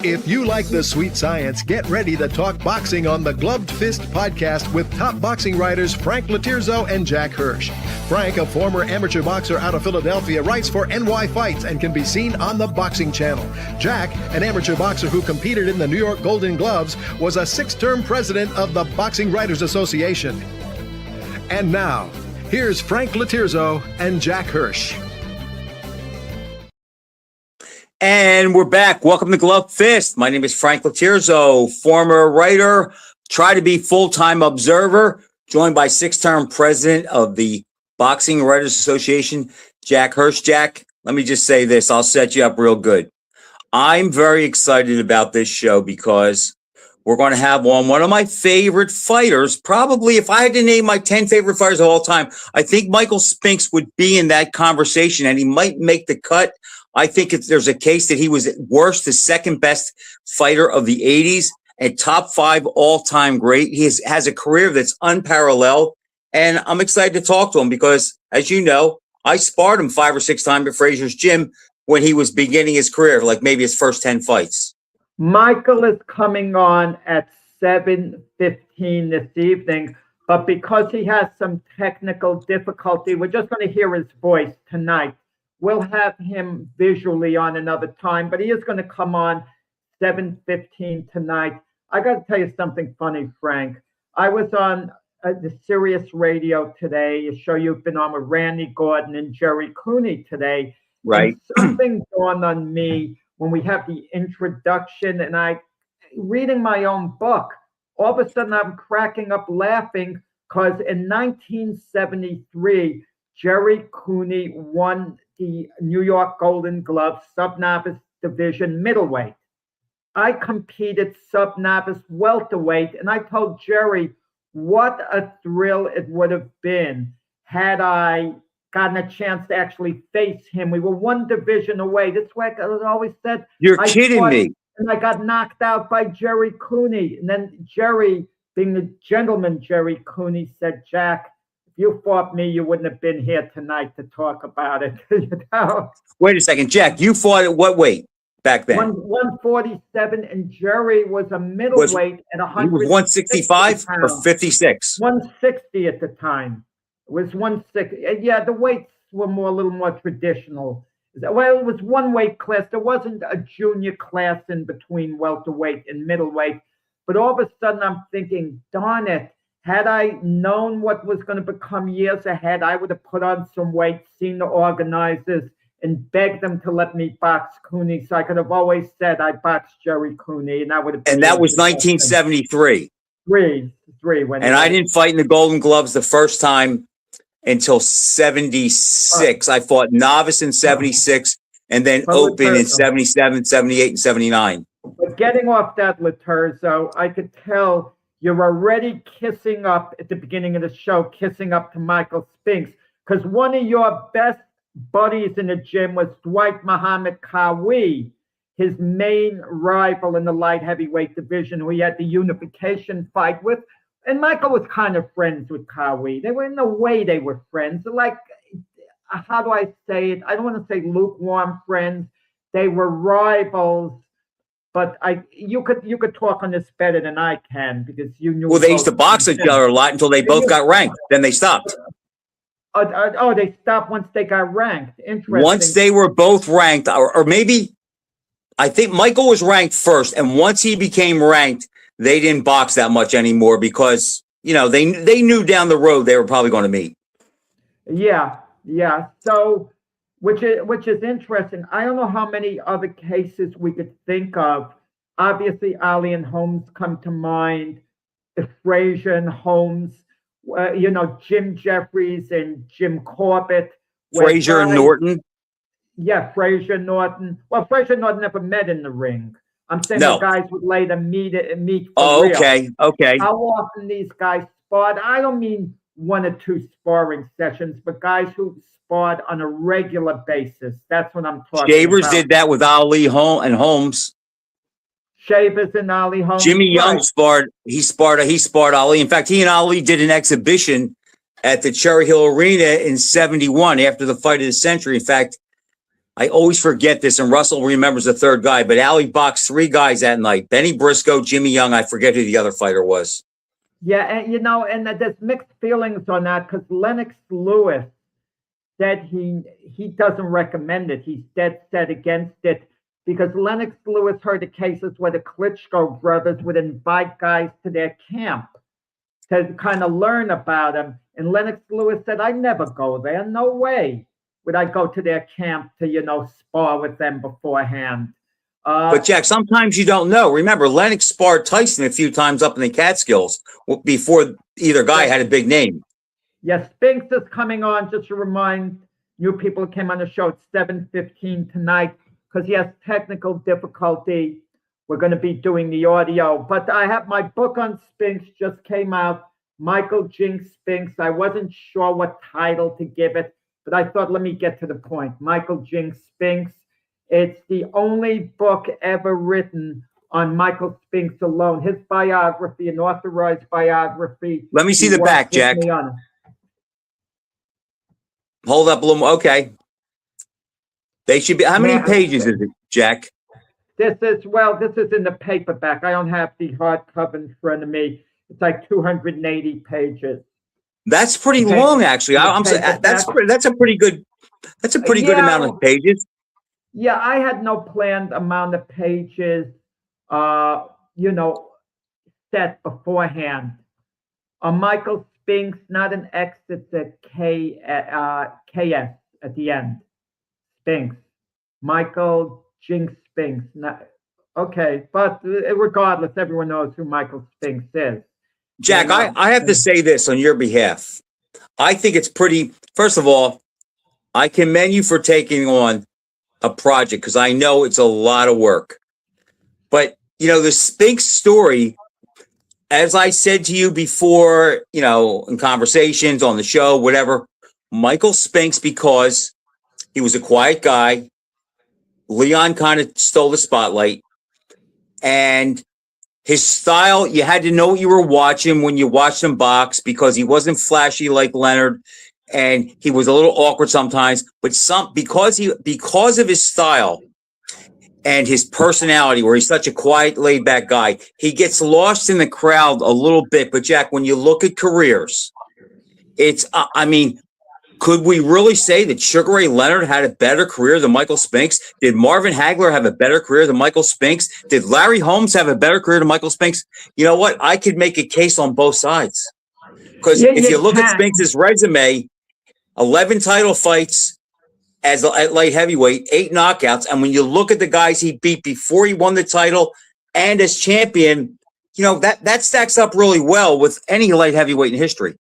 If you like the sweet science, get ready to talk boxing on the Gloved Fist podcast with top boxing writers Frank Latirzo and Jack Hirsch. Frank, a former amateur boxer out of Philadelphia, writes for NY Fights and can be seen on the Boxing Channel. Jack, an amateur boxer who competed in the New York Golden Gloves, was a 6-term president of the Boxing Writers Association. And now, here's Frank Latirzo and Jack Hirsch. And we're back. Welcome to Gloved Fist. My name is Frank Latirzo, former writer, try to be full-time observer, joined by 6-term president of the Boxing Writers Association, Jack Hirsch. Jack, let me just say this. I'll set you up real good. I'm very excited about this show because we're going to have on one of my favorite fighters. Probably, if I had to name my 10 favorite fighters of all time, I think Michael Spinks would be in that conversation, and he might make the cut. I think there's a case that he was at worst the second best fighter of the 80s and top 5 all-time great. He has a career that's unparalleled, and I'm excited to talk to him because, as you know, I sparred him 5 or 6 times at Frazier's Gym when he was beginning his career, like maybe his first 10 fights. Michael is coming on at 7:15 this evening, but because he has some technical difficulty, we're just going to hear his voice tonight. We'll have him visually on another time, but he is going to come on 7:15 tonight. I got to tell you something funny, Frank. I was on the Sirius Radio today, a show you've been on with Randy Gordon and Jerry Cooney today. Right. And something dawned on me when we have the introduction, and I, reading my own book, all of a sudden I'm cracking up laughing because in 1973, Jerry Cooney won the New York Golden Glove sub-novice division middleweight. I competed sub-novice welterweight, and I told Jerry what a thrill it would have been had I gotten a chance to actually face him. We were one division away. That's why I always said, You're kidding me. And I got knocked out by Jerry Cooney. And then Jerry, being the gentleman Jerry Cooney, said, Jack, you fought me, you wouldn't have been here tonight to talk about it. You know? Wait a second, Jack. You fought at what weight back then? 147, and Jerry was a middleweight at 100. He was 165 or 56? 160 at the time. It was 160. Yeah, the weights were a little more traditional. Well, it was one weight class. There wasn't a junior class in between welterweight and middleweight. But all of a sudden, I'm thinking, darn it. Had I known what was going to become years ahead, I would have put on some weight, seen the organizers, and begged them to let me box Cooney. So I could have always said I boxed Jerry Cooney, and I would have. And that was 1973. Three. And I didn't fight in the Golden Gloves the first time until 76. I fought novice in 76, and then open in 77, 78, and 79. But getting off that, Latirzo, I could tell. You're already kissing up at the beginning of the show, kissing up to Michael Spinks, because one of your best buddies in the gym was Dwight Muhammad Qawi, his main rival in the light heavyweight division, who he had the unification fight with. And Michael was kind of friends with Qawi. They were, in a way, they were friends. Like, how do I say it? I don't want to say lukewarm friends. They were rivals. But you could talk on this better than I can because you knew. Well, they used to box each other a lot until they both got ranked. Then they stopped. They stopped once they got ranked. Interesting. Once they were both ranked, or maybe, I think Michael was ranked first, and once he became ranked, they didn't box that much anymore because they knew down the road they were probably going to meet. Yeah. So. Which is interesting. I don't know how many other cases we could think of. Obviously, Ali and Holmes come to mind. Frazier and Holmes, Jim Jeffries and Jim Corbett. Frazier and Norton. Yeah, Frazier Norton. Well, Frazier and Norton never met in the ring. I'm saying the guys would later meet for real. Okay. How often these guys sparred? I don't mean 1 or 2 sparring sessions, but guys who sparred on a regular basis. That's what I'm talking Shavers about. did that with Ali and Holmes. Shavers and Ali Holmes. Jimmy Young sparred. He sparred Ali. In fact, he and Ali did an exhibition at the Cherry Hill Arena in '71 after the fight of the century. In fact, I always forget this, and Russell remembers the third guy, but Ali boxed 3 guys that night. Benny Briscoe, Jimmy Young, I forget who the other fighter was. Yeah, and and there's mixed feelings on that because Lennox Lewis said he doesn't recommend it. He's dead set against it because Lennox Lewis heard of cases where the Klitschko brothers would invite guys to their camp to kind of learn about him. And Lennox Lewis said, "I never go there. No way would I go to their camp to spar with them beforehand." But Jack, sometimes you don't know. Remember, Lennox sparred Tyson a few times up in the Catskills before either guy had a big name. Yes, Spinks is coming on. Just to remind new people who came on the show, it's 7:15 tonight because he has technical difficulty. We're going to be doing the audio, but I have my book on Spinks just came out. Michael Jinks Spinks. I wasn't sure what title to give it, but I thought, let me get to the point. Michael Jinks Spinks. It's the only book ever written on Michael Spinks alone. His biography, an authorized biography. Let me see the back, Jack. Hold up a little more. Okay. They should be. How many pages is it, Jack? This is in the paperback. I don't have the hardcover in front of me. It's like 280 pages. That's pretty long, actually. That's a pretty good good amount of pages. Yeah, I had no planned amount of pages, set beforehand. Michael Spinks, not an X, it's a KS at the end. Spinks. Michael Jinks Spinks. Okay, but regardless, everyone knows who Michael Spinks is. Jack, I have to say this on your behalf. I think it's pretty, first of all, I commend you for taking on a project because I know it's a lot of work. But, the Spinks story, as I said to you before, in conversations on the show, whatever, Michael Spinks, because he was a quiet guy, Leon kind of stole the spotlight, and his style, you had to know what you were watching when you watched him box because he wasn't flashy like Leonard, and he was a little awkward sometimes. But because of his style and his personality, where he's such a quiet, laid-back guy, he gets lost in the crowd a little bit. But Jack, when you look at careers, it's could we really say that Sugar Ray Leonard had a better career than Michael Spinks? Did Marvin Hagler have a better career than Michael Spinks? Did Larry Holmes have a better career than Michael Spinks? You know what? I could make a case on both sides. Because if you look at Spinks' resume, 11 title fights at light heavyweight, 8 knockouts. And when you look at the guys he beat before he won the title and as champion, that stacks up really well with any light heavyweight in history.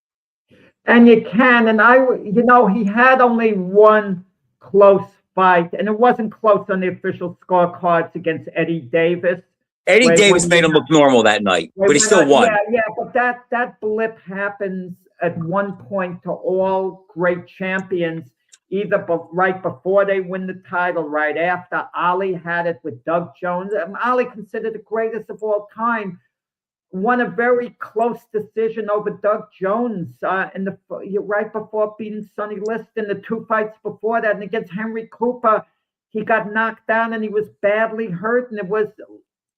And you can, and he had only one close fight, and it wasn't close on the official scorecards against Eddie Davis. Eddie Davis made him look normal that night, but he still won. Yeah, but that blip happens at one point to all great champions, either right before they win the title, right after. Ali had it with Doug Jones. Ali considered the greatest of all time. Won a very close decision over Doug Jones right before beating Sonny Liston. The 2 fights before that, and against Henry Cooper, he got knocked down and he was badly hurt, and it was,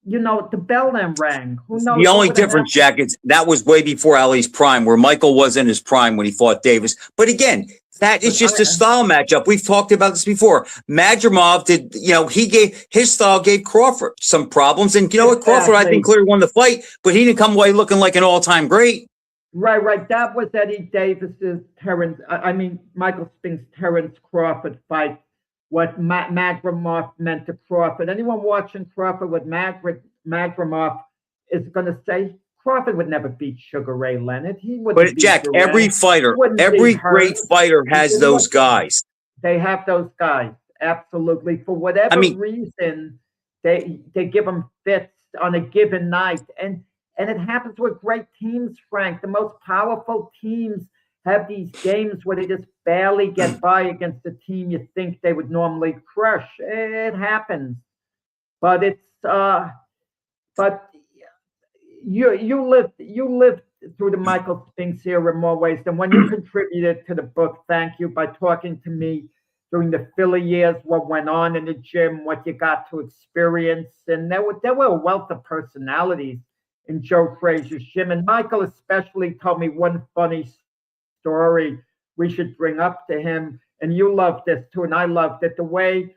the bell then rang. Who knows? The only difference, Jack, is that was way before Ali's prime, where Michael was in his prime when he fought Davis. But again, that is just a style matchup. We've talked about this before. Madrimov did, his style gave Crawford some problems. And you know what? Crawford, I think, clearly won the fight, but he didn't come away looking like an all-time great. Right. That was Eddie Davis's Michael Spinks' Terrence Crawford fight, what Madrimov meant to Crawford. Anyone watching Crawford with Madrimov is going to say, Crawford would never beat Sugar Ray Leonard. He would. But Jack, every great fighter has those guys. They have those guys, absolutely. For whatever reason, they give them fits on a given night, and it happens with great teams. Frank, the most powerful teams have these games where they just barely get by against the team you think they would normally crush. It happens, but it's You lived through the Michael Spinks era in more ways than when you contributed to the book. Thank you by talking to me during the Philly years, what went on in the gym, what you got to experience. And there were a wealth of personalities in Joe Frazier's gym. And Michael especially told me one funny story we should bring up to him. And you loved this too, and I loved it, the way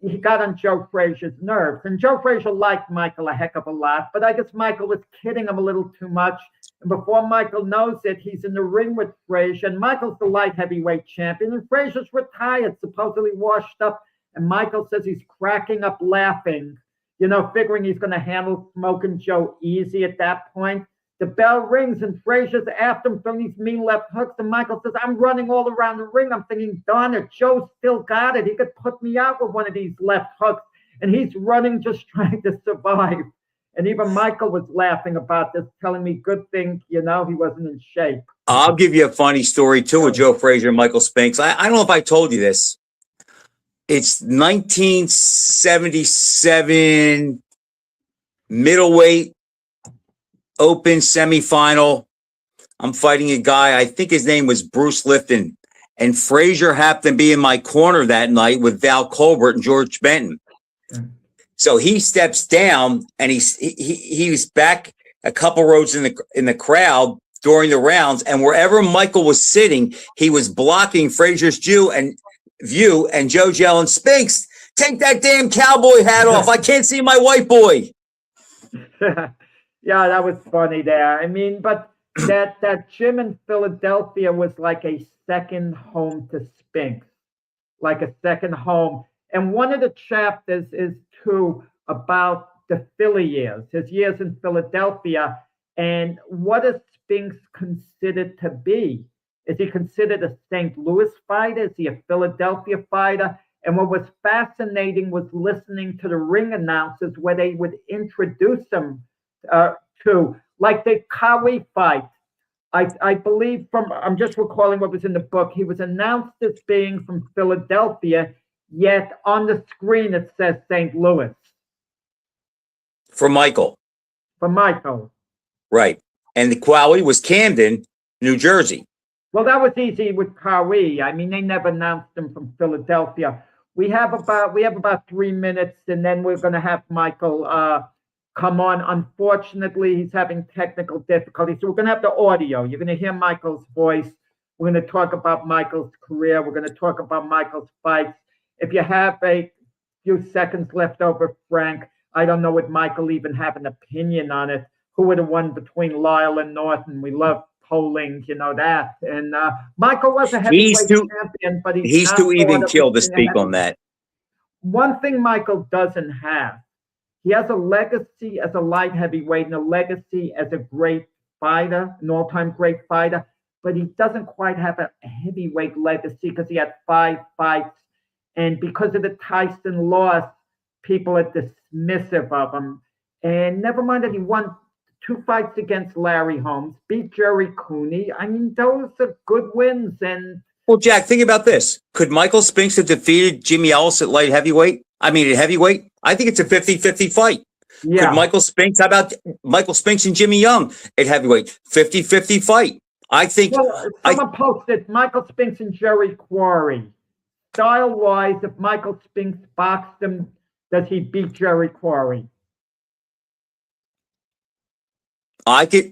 he got on Joe Frazier's nerves. And Joe Frazier liked Michael a heck of a lot, but I guess Michael was kidding him a little too much. And before Michael knows it, he's in the ring with Frazier, and Michael's the light heavyweight champion, and Frazier's retired, supposedly washed up. And Michael says he's cracking up laughing, figuring he's going to handle Smoking Joe easy at that point. The bell rings and Frazier's after him throwing these mean left hooks. And Michael says, I'm running all around the ring. I'm thinking, darn it, Joe still got it. He could put me out with one of these left hooks. And he's running, just trying to survive. And even Michael was laughing about this, telling me good thing, he wasn't in shape. I'll give you a funny story too with Joe Frazier and Michael Spinks. I don't know if I told you this. It's 1977 middleweight open semifinal. I'm fighting a guy, I think his name was Bruce Lifton, and Frazier happened to be in my corner that night with Val Colbert and George Benton. So he steps down, and he's back a couple rows in the crowd during the rounds, and wherever Michael was sitting, he was blocking Frazier's view, and Joe's yelling, "Spinks, take that damn cowboy hat off! I can't see my white boy." Yeah, that was funny there. I mean, but that gym in Philadelphia was like a second home to Spinks, like a second home. And one of the chapters is too about the Philly years, his years in Philadelphia, and what is Spinks considered to be? Is he considered a St. Louis fighter? Is he a Philadelphia fighter? And what was fascinating was listening to the ring announcers where they would introduce him to, like the Kawi fight. I believe I'm just recalling what was in the book. He was announced as being from Philadelphia, yet on the screen it says St. Louis. For Michael. Right. And the Kawi was Camden, New Jersey. Well, that was easy with Kawi. I mean, they never announced him from Philadelphia. We have about 3 minutes, and then we're going to have Michael come on. Unfortunately, he's having technical difficulties, so we're going to have the audio. You're going to hear Michael's voice. We're going to talk about Michael's career. We're going to talk about Michael's fights. If you have a few seconds left over, Frank, I don't know would Michael even have an opinion on it. Who would have won between Lyle and Norton? We love polling, that. And Michael was a heavyweight champion, but he's too even killed to speak on that. One thing Michael doesn't have, he has a legacy as a light heavyweight and a legacy as a great fighter, an all-time great fighter, but he doesn't quite have a heavyweight legacy because he had 5 fights. And because of the Tyson loss, people are dismissive of him. And never mind that he won 2 fights against Larry Holmes, beat Jerry Cooney. I mean, those are good wins. And well, Jack, think about this. Could Michael Spinks have defeated Jimmy Ellis at light heavyweight? I mean, at heavyweight? I think it's a 50-50 fight. Yeah. Could Michael Spinks, how about Michael Spinks and Jimmy Young at heavyweight? 50-50 fight. I think. Well, someone posted Michael Spinks and Jerry Quarry. Style-wise, if Michael Spinks boxed him, does he beat Jerry Quarry? I could,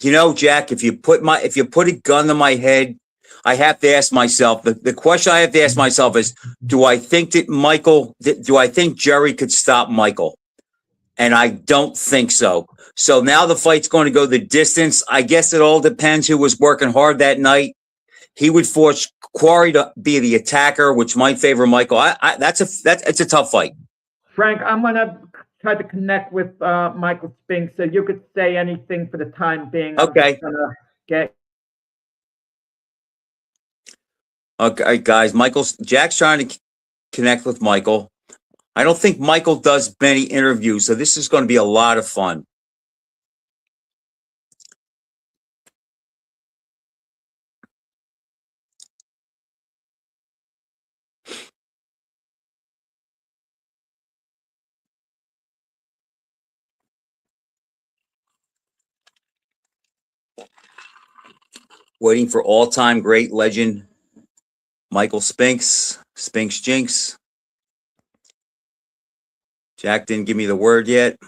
Jack, if you put a gun to my head, I have to ask myself, the question I have to ask myself is, do I think Jerry could stop Michael? And I don't think so. So now the fight's going to go the distance. I guess it all depends who was working hard that night. He would force Quarry to be the attacker, which might favor Michael. It's a tough fight. Frank, I'm going to try to connect with Michael Spinks, so you could say anything for the time being. Okay. Okay, guys. Jack's trying to connect with Michael. I don't think Michael does many interviews, so this is going to be a lot of fun. Waiting for all-time great legend Michael Spinks, Spinks Jinx. Jack didn't give me the word yet.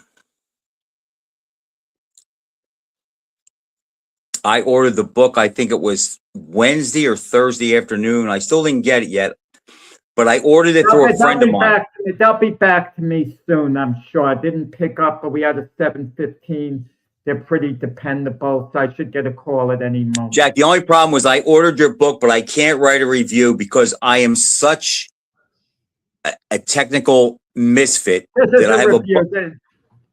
I ordered the book, I think it was Wednesday or Thursday afternoon. I still didn't get it yet, but I ordered it through a friend of mine. They'll be back to me soon, I'm sure. I didn't pick up, but we had a 7:15. They're pretty dependable, so I should get a call at any moment. Jack, the only problem was I ordered your book, but I can't write a review because I am such a technical misfit that I have a book.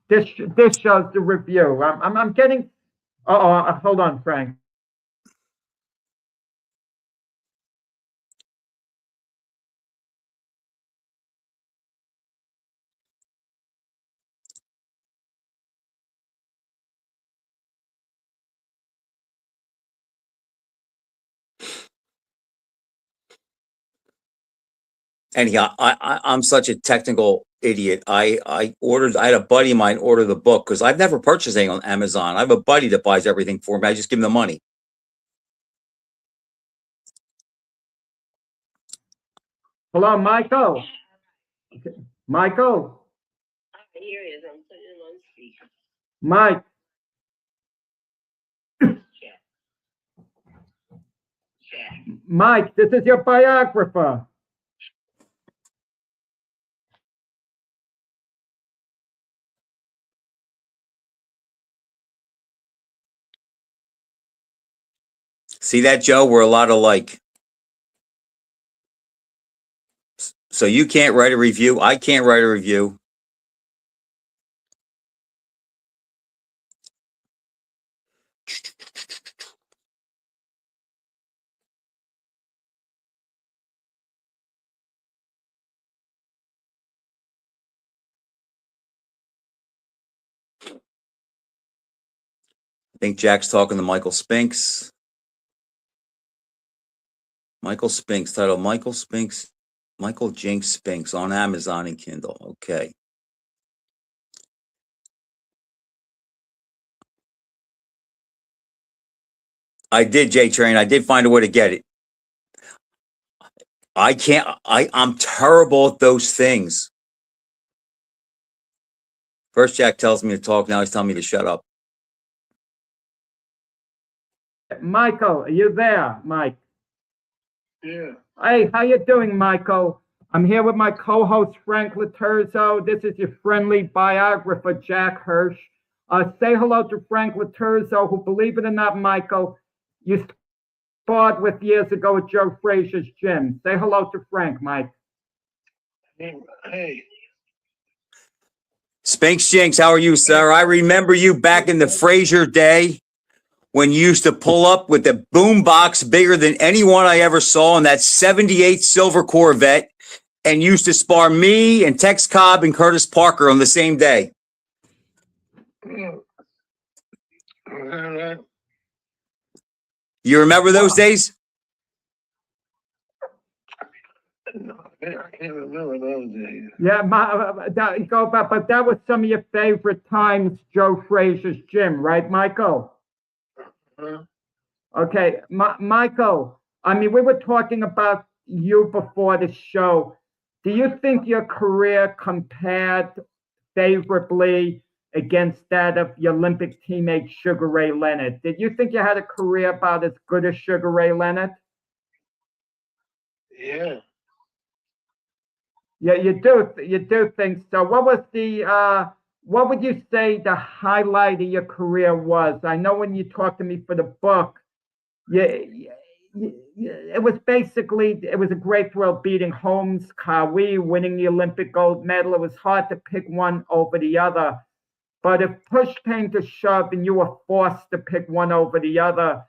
This shows the review. I'm getting. Hold on, Frank. Anyhow, I'm such a technical idiot. I had a buddy of mine order the book because I've never purchased anything on Amazon. I have a buddy that buys everything for me. I just give him the money. Hello, Michael. Michael. Here he is. I'm putting him on speaker. Mike. Mike, this is your biographer. See that, Joe? We're a lot alike. So you can't write a review. I can't write a review. I think Jack's talking to Michael Spinks. Michael Spinks, title Michael Spinks, Michael Jinx Spinks on Amazon and Kindle. Okay. I did, J-Train. I did find a way to get it. I'm terrible at those things. First, Jack tells me to talk. Now he's telling me to shut up. Michael, are you there, Mike? Yeah. Hey, how you doing, Michael? I'm here with my co-host, Frank Laterzo. This is your friendly biographer, Jack Hirsch. Say hello to Frank Laterzo, who, believe it or not, Michael, you sparred with years ago at Joe Frazier's gym. Say hello to Frank, Mike. Hey. Spinks Jinx, how are you, sir? I remember you back in the Frazier day when you used to pull up with the boom box bigger than anyone I ever saw in that 78 silver Corvette and used to spar me and Tex Cobb and Curtis Parker on the same day. You remember those days? No, I can't remember those days. Yeah, but that was some of your favorite times, Joe Frazier's gym, right, Michael? Huh? Okay, Michael, I mean, we were talking about you before the show. Do you think your career compared favorably against that of your Olympic teammate, Sugar Ray Leonard? Did you think you had a career about as good as Sugar Ray Leonard? Yeah. Yeah, you do think so. What would you say the highlight of your career was? I know when you talked to me for the book, it was basically, it was a great thrill beating Holmes, Kawi, winning the Olympic gold medal. It was hard to pick one over the other. But if push came to shove and you were forced to pick one over the other,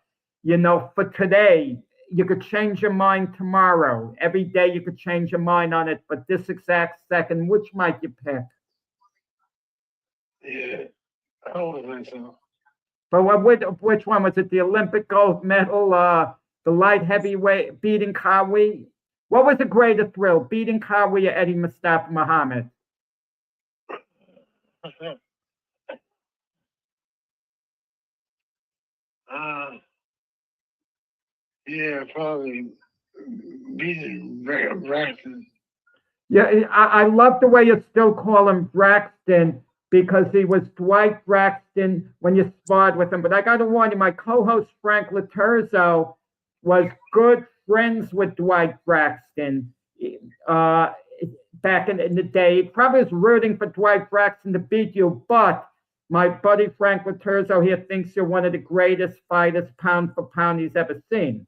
for today, you could change your mind tomorrow. Every day you could change your mind on it, but this exact second, which might you pick? Yeah. I don't think so. But which one was it? The Olympic gold medal, the light heavyweight beating Kawi? What was the greater thrill, beating Kawi or Eddie Mustafa Muhammad? Yeah, probably beating Braxton. Yeah, I love the way you still call him Braxton because he was Dwight Braxton when you sparred with him. But I got to warn you, my co-host Frank Laterzo was good friends with Dwight Braxton back in the day. He probably was rooting for Dwight Braxton to beat you, but my buddy Frank Laterzo here thinks you're one of the greatest fighters pound for pound he's ever seen.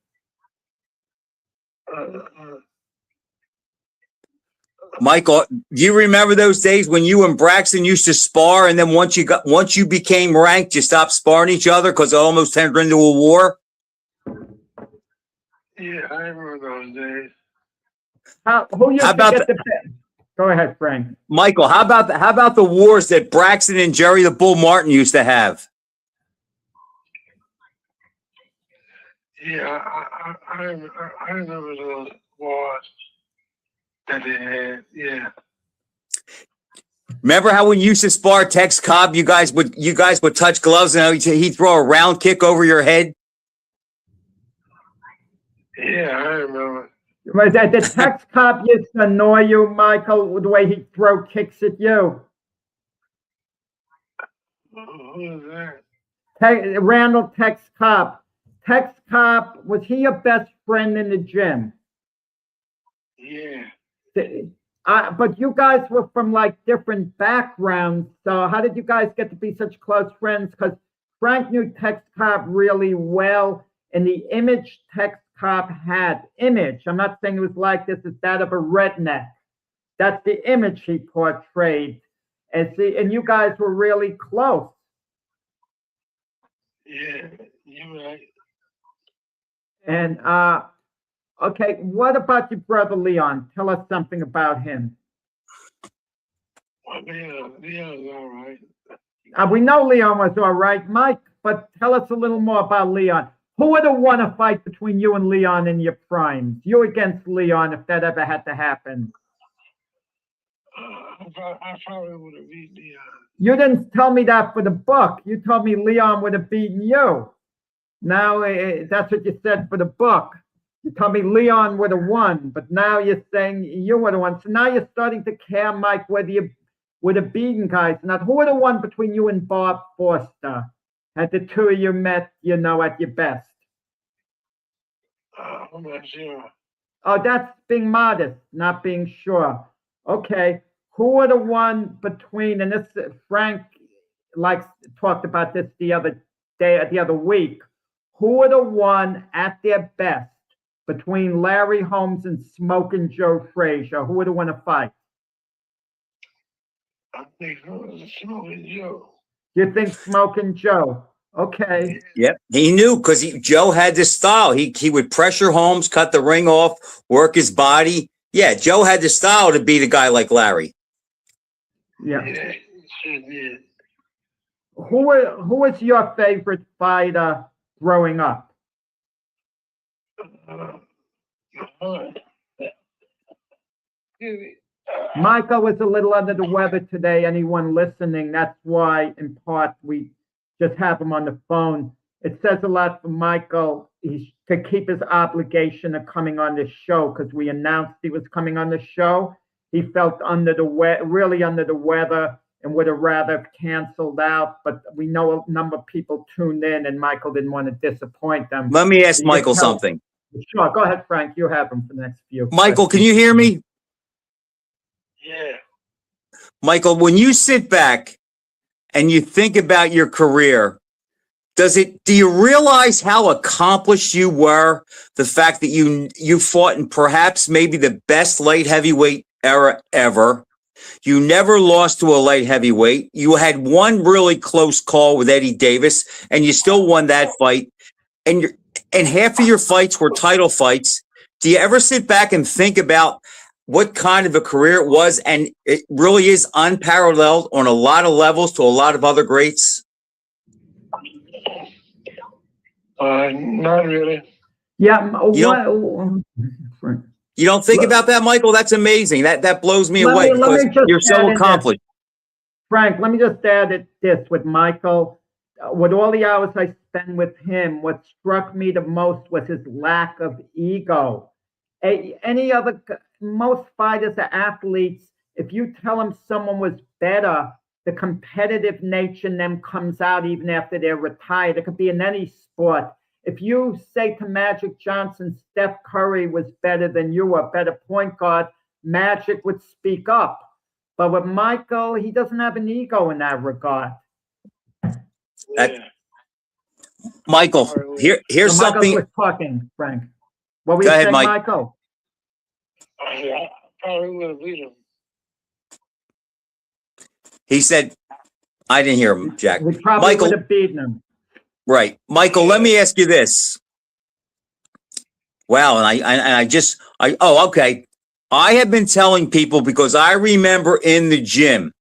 Michael, do you remember those days when you and Braxton used to spar, and then once you became ranked, you stopped sparring each other because it almost turned into a war? Yeah, I remember those days. Who used How to about get the best? Go ahead, Frank. Michael, how about the wars that Braxton and Jerry the Bull Martin used to have? Yeah, I remember those wars that they had. Yeah. Remember how when you used to spar Tex Cobb, you guys would touch gloves and he'd throw a round kick over your head? Yeah, I remember. Was that the Tex Cobb used to annoy you, Michael, with the way he'd throw kicks at you? Who was that? Randall Tex Cobb. Tex Cobb, was he your best friend in the gym? Yeah. But you guys were from like different backgrounds. So how did you guys get to be such close friends? Because Frank knew Tex Cobb really well, and the image Tex Cobb had, I'm not saying it was like this, is that of a redneck. That's the image he portrayed. And you guys were really close. Yeah, you're right. And okay, what about your brother Leon? Tell us something about him. Well, Leon's all right. We know Leon was all right, Mike, but tell us a little more about Leon. Who would have won a fight between you and Leon in your primes? You against Leon, if that ever had to happen. I probably would have beat Leon. You didn't tell me that for the book. You told me Leon would have beaten you. Now, that's what you said for the book. You told me Leon would have won, but now you're saying you would have won. So now you're starting to care, Mike, whether you would have beaten guys. Now, who would have won between you and Bob Foster? Had the two of you met, at your best? I'm not sure. Oh, that's being modest, not being sure. Okay, who would have won between, and this, Frank talked about this the other week, who would have won at their best between Larry Holmes and Smoking Joe Frazier? Who would have won a fight? I think it was Smoking Joe. You think Smoking Joe? Okay. Yep. He knew because Joe had this style. He would pressure Holmes, cut the ring off, work his body. Yeah, Joe had the style to beat a guy like Larry. Yeah. Yeah, sure did. Who was your favorite fighter growing up? Michael was a little under the weather today. Anyone listening, that's why, in part, we just have him on the phone. It says a lot for Michael to keep his obligation of coming on this show, because we announced he was coming on the show. He felt really under the weather and would have rather canceled out. But we know a number of people tuned in, and Michael didn't want to disappoint them. Let me ask Michael something. Sure, go ahead, Frank. You have him for the next few. Michael, can you hear me? Yeah. Michael, when you sit back and you think about your career, do you realize how accomplished you were? The fact that you fought in perhaps maybe the best light heavyweight era ever. You never lost to a light heavyweight. You had one really close call with Eddie Davis, and you still won that fight. And half of your fights were title fights. Do you ever sit back and think about what kind of a career it was? And it really is unparalleled on a lot of levels to a lot of other greats. Not really. Yeah. You don't think about that, Michael? That's amazing. That blows me away because you're so accomplished. Frank, let me just add this with Michael. With all the hours I spent with him, what struck me the most was his lack of ego. Most fighters are athletes. If you tell them someone was better, the competitive nature in them comes out even after they're retired. It could be in any sport. If you say to Magic Johnson, Steph Curry was better than you, a better point guard, Magic would speak up. But with Michael, he doesn't have an ego in that regard. Yeah. Michael, here's So Michael something. was talking, Frank. What were Go you ahead, saying, Mike. Michael? I probably would have beat him. He said, I didn't hear him, Jack. We probably Michael, would have beaten him. right. Michael, let me ask you this. Wow. Okay. I have been telling people because I remember in the gym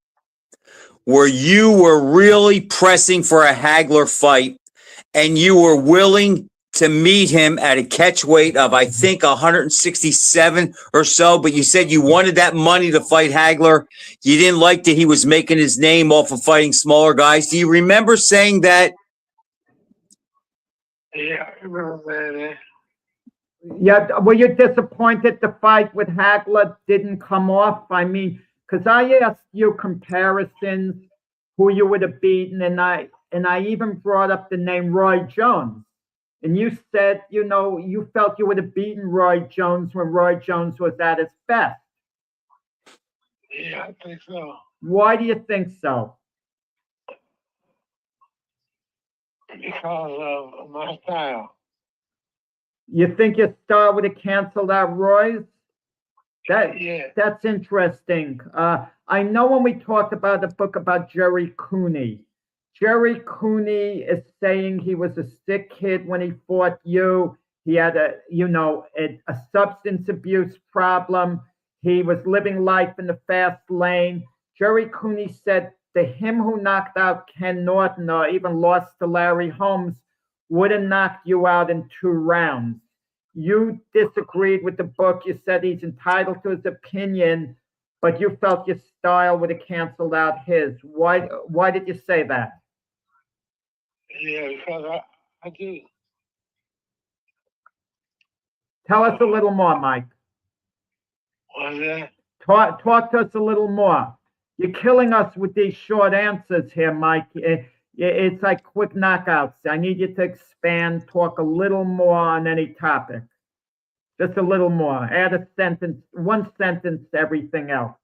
where you were really pressing for a Hagler fight and you were willing to meet him at a catch weight of, I think, 167 or so, but you said you wanted that money to fight Hagler. You didn't like that he was making his name off of fighting smaller guys. Do you remember saying that? Yeah, I remember that. Yeah, were you disappointed the fight with Hagler didn't come off? I mean, because I asked you comparisons, who you would have beaten, and I even brought up the name Roy Jones. And you said, you felt you would have beaten Roy Jones when Roy Jones was at his best. Yeah, I think so. Why do you think so? Because of my style. You think your style would have canceled out Roy's? Yeah. That's interesting. I know when we talked about the book about Jerry Cooney is saying he was a sick kid when he fought you. He had a substance abuse problem. He was living life in the fast lane. Jerry Cooney said the him who knocked out Ken Norton or even lost to Larry Holmes would have knocked you out in 2 rounds. You disagreed with the book. You said he's entitled to his opinion, but you felt your style would have canceled out his. Why did you say that? Yeah, because I do. Tell us a little more, Mike. What's that? Talk to us a little more. You're killing us with these short answers here, Mike. It's like quick knockouts. I need you to expand, talk a little more on any topic. Just a little more. Add a sentence, 1 sentence to everything else.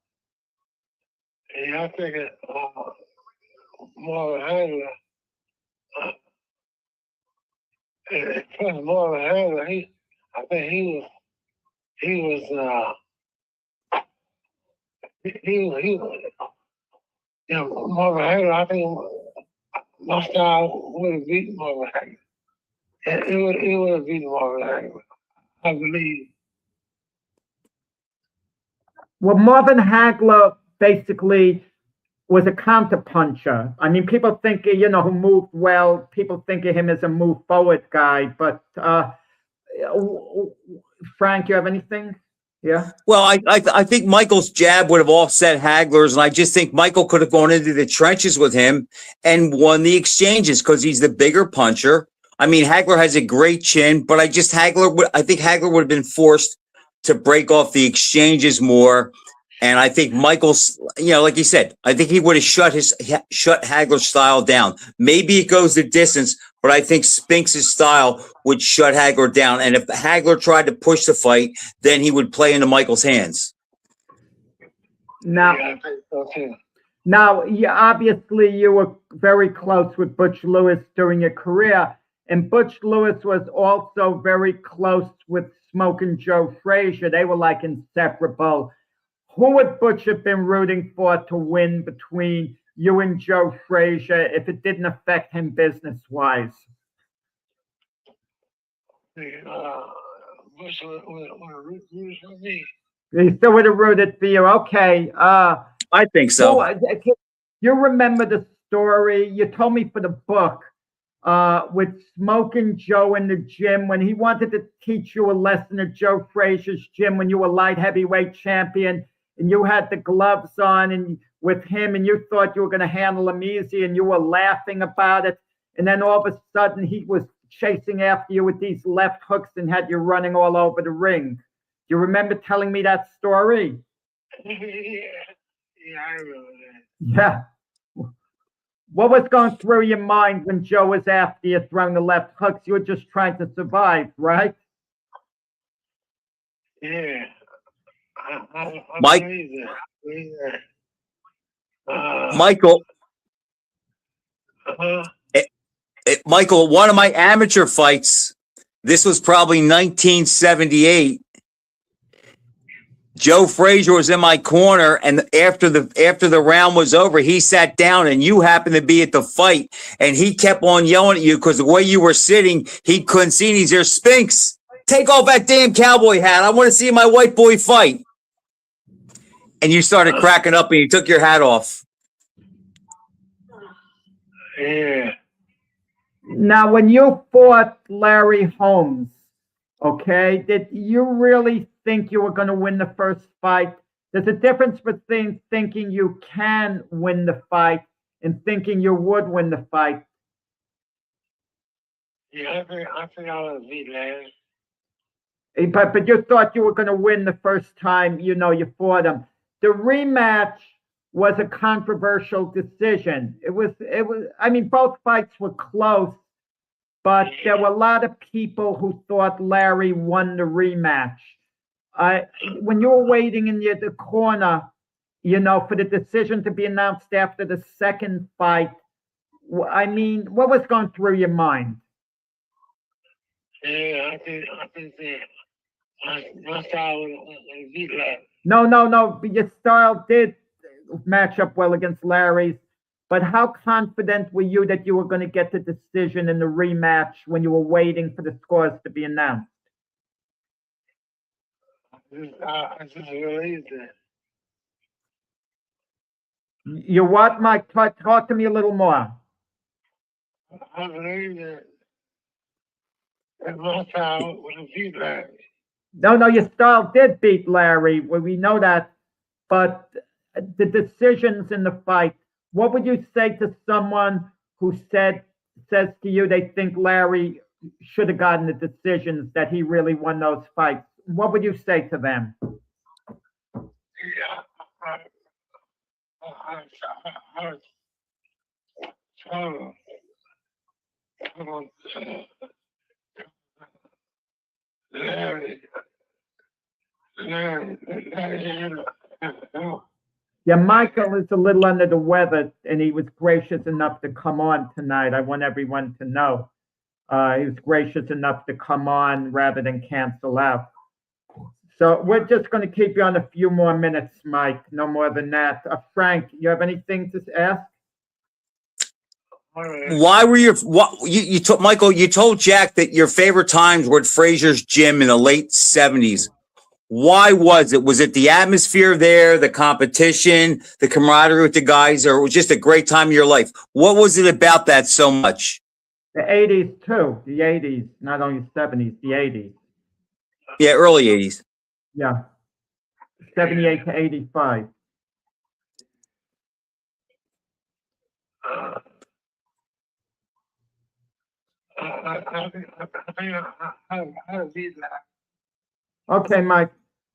Yeah, I think Marvin Hagler. Marvin Hagler, I think he was. Marvin Hagler, I think my style would have beaten Marvin Hagler. It would have beaten Marvin Hagler, I believe. Well, Marvin Hagler basically was a counterpuncher. I mean, people think, who moved well, people think of him as a move forward guy, but Frank, you have anything? Yeah. Well, I think Michael's jab would have offset Hagler's, and I just think Michael could have gone into the trenches with him and won the exchanges because he's the bigger puncher. I mean, Hagler has a great chin, but I think Hagler would have been forced to break off the exchanges more. And I think Michael's, like you said, I think he would have shut Hagler's style down. Maybe it goes the distance, but I think Spinks' style would shut Hagler down. And if Hagler tried to push the fight, then he would play into Michael's hands. Now, Yeah, I think so too. Now, obviously, you were very close with Butch Lewis during your career, and Butch Lewis was also very close with Smoking Joe Frazier. They were like inseparable. Who would Butch have been rooting for to win between you and Joe Frazier if it didn't affect him business-wise? Bush would have rooted for me. He still would have rooted for you. Okay. I think so. You remember the story you told me for the book with Smoking Joe in the gym when he wanted to teach you a lesson at Joe Frazier's gym when you were light heavyweight champion and you had the gloves on and with him and you thought you were going to handle him easy and you were laughing about it. And then all of a sudden he was chasing after you with these left hooks and had you running all over the ring. you remember telling me that story? Yeah, I remember that. Yeah. What was going through your mind when Joe was after you throwing the left hooks? You were just trying to survive, right? Yeah. I Mike- believe that. I believe that. Michael, Uh-huh. Michael, one of my amateur fights, this was probably 1978. Joe Frazier was in my corner, and after the round was over, he sat down, and you happened to be at the fight, and he kept on yelling at you because the way you were sitting, he couldn't see. And he's there, Spinks, take off that damn cowboy hat. I want to see my white boy fight. And you started cracking up, and you took your hat off. Yeah. Now, when you fought Larry Holmes, okay, did you really think you were going to win the first fight? There's a difference between thinking you can win the fight and thinking you would win the fight. Yeah, I think I was beat Larry. But you thought you were going to win the first time, you fought him. The rematch was a controversial decision. It was, I mean, both fights were close, but there were a lot of people who thought Larry won the rematch. When you were waiting in the corner, for the decision to be announced after the second fight, I mean, what was going through your mind? Yeah, I think that my style was beat Larry. No, but your style did match up well against Larry's. But how confident were you that you were going to get the decision in the rematch when you were waiting for the scores to be announced? I just believed that. You what, Mike? Talk to me a little more. I believe that my style would beat Larry. No, your style did beat Larry. Well, we know that. But the decisions in the fight, what would you say to someone who says to you they think Larry should have gotten the decisions, that he really won those fights? What would you say to them? Yeah, I was Larry. Yeah, Michael is a little under the weather, and he was gracious enough to come on tonight. I want everyone to know. He was gracious enough to come on rather than cancel out. So we're just going to keep you on a few more minutes, Mike. No more than that. Frank, you have anything to ask? Why were you told Michael? You told Jack that your favorite times were at Frazier's gym in the late 70s. Why was it? Was it the atmosphere there, the competition, the camaraderie with the guys, or it was just a great time of your life? What was it about that so much? The 80s too. The 80s, not only 70s, the 80s. Yeah, early 80s. Yeah. 78 to 85. Okay, Mike.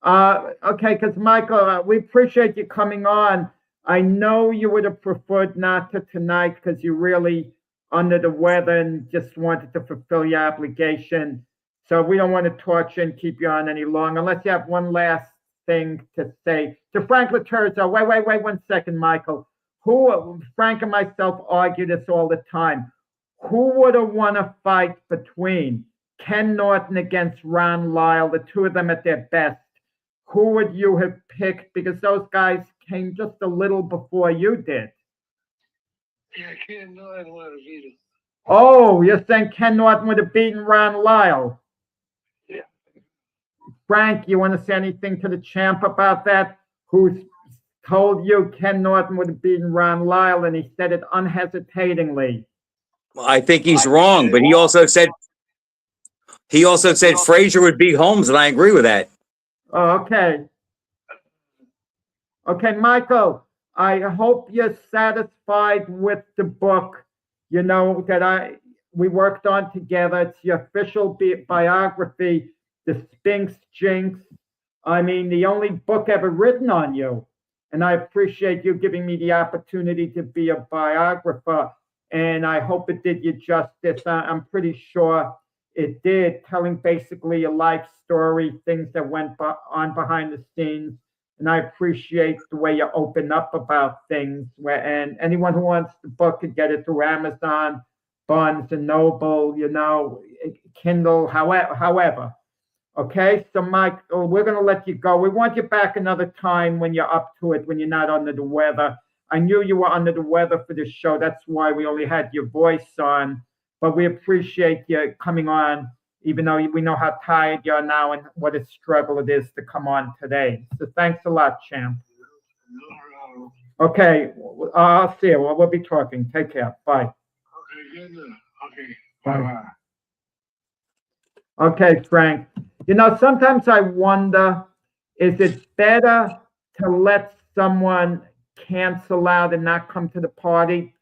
Okay, because Michael, we appreciate you coming on. I know you would have preferred not to tonight because you're really under the weather and just wanted to fulfill your obligation. So we don't want to torture and keep you on any longer, unless you have one last thing to say. To Frank Laterzo, wait 1 second, Michael. Frank and myself argue this all the time. Who would have won a fight between Ken Norton against Ron Lyle, the two of them at their best? Who would you have picked? Because those guys came just a little before you did. Yeah, Ken Norton would have beat him. Oh, you're saying Ken Norton would have beaten Ron Lyle? Yeah. Frank, you want to say anything to the champ about that? Who's told you Ken Norton would have beaten Ron Lyle, and he said it unhesitatingly. I think he's wrong, but he also said Frazier would beat Holmes, and I agree with that. Oh, okay. Okay, Michael, I hope you're satisfied with the book, that we worked on together. It's your official biography, The Spinks Jinx, I mean, the only book ever written on you. And I appreciate you giving me the opportunity to be a biographer. And I hope it did you justice. I'm pretty sure it did, telling basically a life story, things that went on behind the scenes. And I appreciate the way you open up about things. And anyone who wants the book could get it through Amazon, Barnes and Noble, Kindle, however. Okay, so Mike, we're going to let you go. We want you back another time when you're up to it, when you're not under the weather. I knew you were under the weather for this show. That's why we only had your voice on. But we appreciate you coming on, even though we know how tired you are now and what a struggle it is to come on today. So thanks a lot, champ. Okay, I'll see you. We'll be talking. Take care. Bye. Okay, good. Okay, bye-bye. Okay, Frank. Sometimes I wonder, is it better to let someone cancel out and not come to the party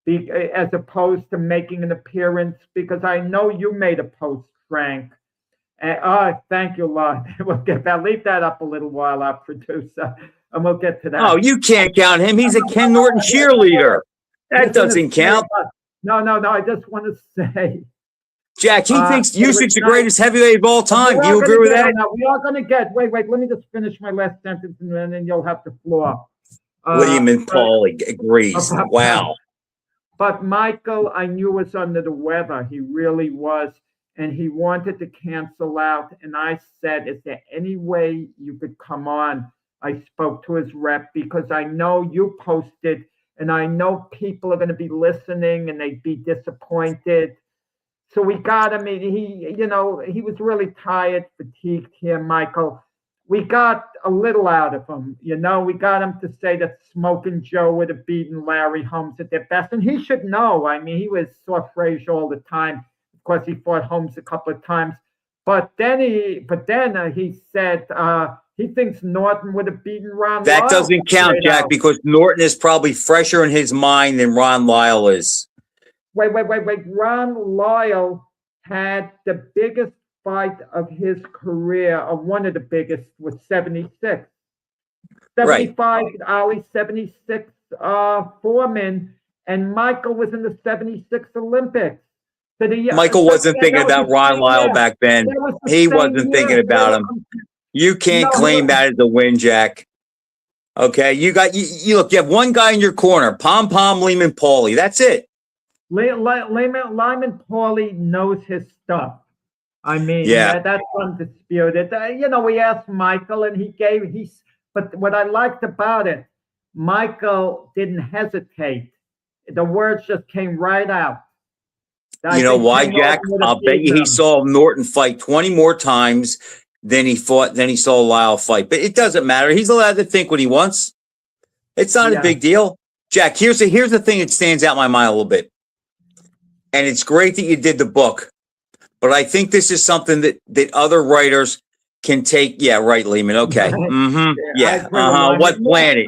as opposed to making an appearance? Because I know you made a post, Frank. Thank you, Lord. We'll get that. Leave that up a little while, our producer, and we'll get to that. Oh, you can't count him. He's a Ken Norton cheerleader. That doesn't count. No. I just want to say, Jack, he thinks Usyk's the greatest heavyweight of all time. Do you agree with that? We are going to get, wait, let me just finish my last sentence and then you'll have the floor. William Paulie agrees. Wow. But Michael, I knew was under the weather. He really was. And he wanted to cancel out. And I said, is there any way you could come on? I spoke to his rep because I know you posted and I know people are going to be listening and they'd be disappointed. So we got him. He was really tired, fatigued here, Michael. We got a little out of him. We got him to say that Smoking Joe would have beaten Larry Holmes at their best. And he should know. I mean, he was saw Frazier all the time. Of course, he fought Holmes a couple of times. But then he said he thinks Norton would have beaten Ron Lyle. That doesn't count, Jack, because Norton is probably fresher in his mind than Ron Lyle is. Wait. Ron Lyle had the biggest fight of his career, or one of the biggest, was 76. 75, right. Ali, 76, Foreman, and Michael was in the 76 Olympics. So Michael wasn't thinking about Ron Lyle back then. He wasn't thinking about him. You can't claim that as a win, Jack. Okay, you look, you have one guy in your corner, Pom Lehman Paulie. That's it. Lyman Paulie knows his stuff. I mean, that's undisputed. We asked Michael and but what I liked about it, Michael didn't hesitate. The words just came right out. You know why, Jack? I'll bet you he saw Norton fight 20 more times than he saw Lyle fight. But it doesn't matter. He's allowed to think what he wants. It's not a big deal. Jack, here's the thing that stands out in my mind a little bit. And it's great that you did the book. But I think this is something that other writers can take. Yeah, right, Lehman. Okay. Mm-hmm. Yeah. What planet?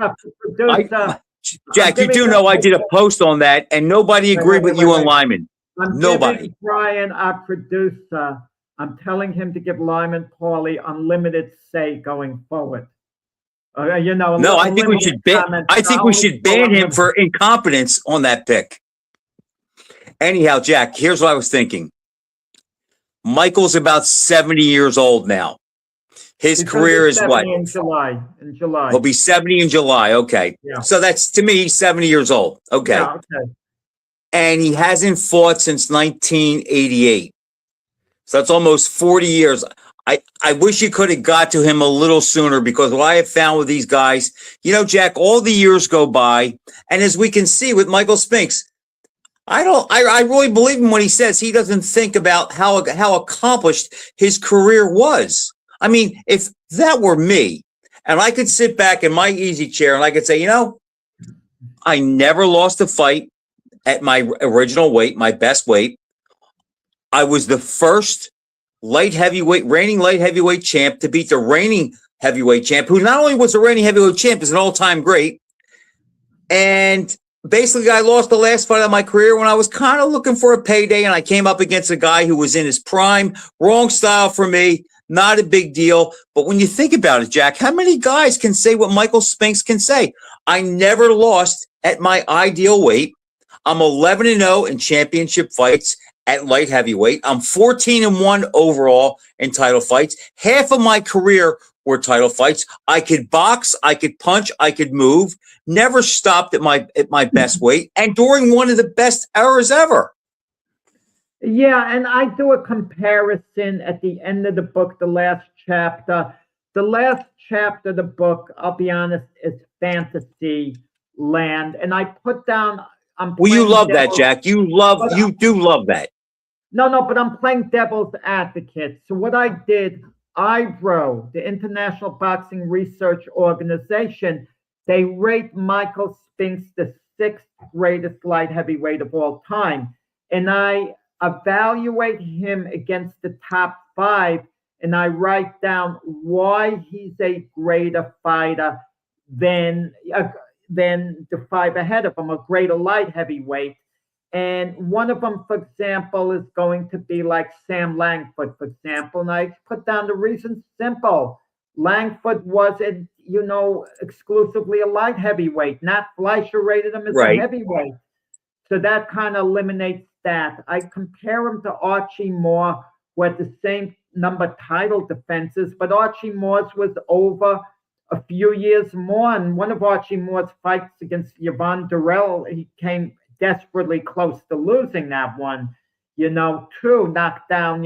Jack, you do know I did a post on that, and nobody agreed with you on Lyman. Nobody. Brian, our producer, I'm telling him to give Lyman Paulie unlimited say going forward. No, I think we should ban. I think we should ban him for incompetence on that pick. Anyhow, Jack, here's what I was thinking. Michael's about 70 years old now. His career is what? In July. He'll be 70 in July. Okay. Yeah. So that's, to me, he's 70 years old. Okay. Yeah, okay. And he hasn't fought since 1988. So that's almost 40 years. I wish you could have got to him a little sooner, because what I have found with these guys, Jack, all the years go by. And as we can see with Michael Spinks, I really believe him when he says he doesn't think about how accomplished his career was. I mean, if that were me and I could sit back in my easy chair and I could say, I never lost a fight at my original weight, my best weight. I was the first reigning light heavyweight champ to beat the reigning heavyweight champ, who not only was the reigning heavyweight champ, is an all-time great. And basically, I lost the last fight of my career when I was kind of looking for a payday, and I came up against a guy who was in his prime. Wrong style for me. not a big deal. But when you think about it, Jack, how many guys can say what Michael Spinks can say? I never lost at my ideal weight. I'm 11-0 in championship fights at light heavyweight. I'm 14-1 overall in title fights. Half of my career were title fights. I could box, I could punch, I could move. Never stopped at my best weight, and during one of the best eras ever. Yeah, and I do a comparison at the end of the book, the last chapter. The last chapter of the book, I'll be honest, is fantasy land, and I put down. Well, you love that, Jack. You do love that. No, but I'm playing devil's advocate. So what I did, IBRO, the International Boxing Research Organization, they rate Michael Spinks the 6th greatest light heavyweight of all time. And I evaluate him against the top 5, and I write down why he's a greater fighter than the 5 ahead of him, a greater light heavyweight. And one of them, for example, is going to be like Sam Langford, for example. And I put down the reason simple. Langford wasn't, exclusively a light heavyweight. Nat Fleischer rated him as a heavyweight. So that kind of eliminates that. I compare him to Archie Moore, who had the same number title defenses, but Archie Moore's was over a few years more. And one of Archie Moore's fights against Yvonne Durrell, he came desperately close to losing that one, 2 knocked down,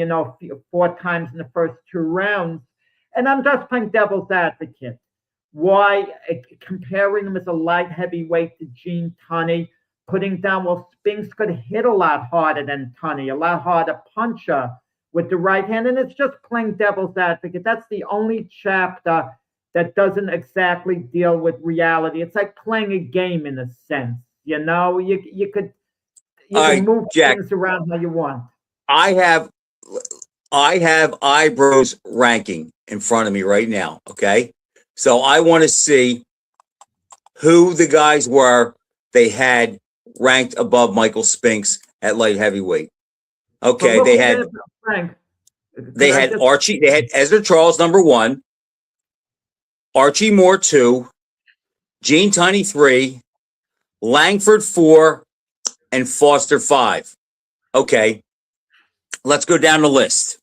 4 times in the first 2 rounds. And I'm just playing devil's advocate. Why comparing him as a light heavyweight to Gene Tunney, putting down, well, Spinks could hit a lot harder than Tunney, a lot harder puncher with the right hand. And it's just playing devil's advocate. That's the only chapter that doesn't exactly deal with reality. It's like playing a game in a sense. You can move things around how you want. I have IBRO's ranking in front of me right now. Okay, so I want to see who the guys were they had ranked above Michael Spinks at light heavyweight. Okay, they had Archie. They had Ezra Charles number 1, Archie Moore 2, Gene Tunney 3. Langford 4, and Foster 5. Okay, let's go down the list.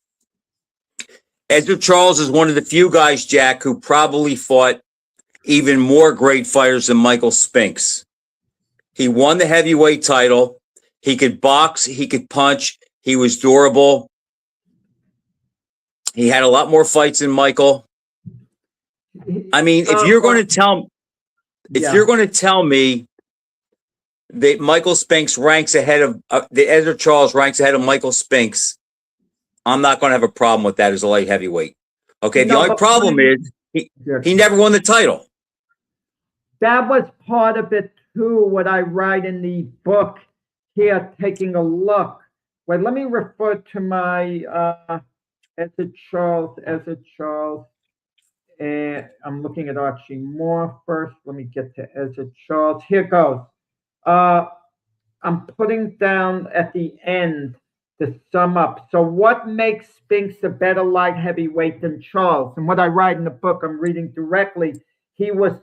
Ezra Charles is one of the few guys, Jack, who probably fought even more great fighters than Michael Spinks. He won the heavyweight title. He could box. He could punch. He was durable. He had a lot more fights than Michael. I mean, if you're going to tell me that Michael Spinks ranks ahead of the Ezra Charles ranks ahead of Michael Spinks, I'm not going to have a problem with that as a light heavyweight. Okay, the only problem is he never won the title. That was part of it too, what I write in the book here, taking a look. Wait, let me refer to my Ezra Charles. And I'm looking at Archie Moore first. Let me get to Ezra Charles. Here goes. I'm putting down at the end to sum up. So what makes Spinks a better light heavyweight than Charles? And what I write in the book, I'm reading directly. He was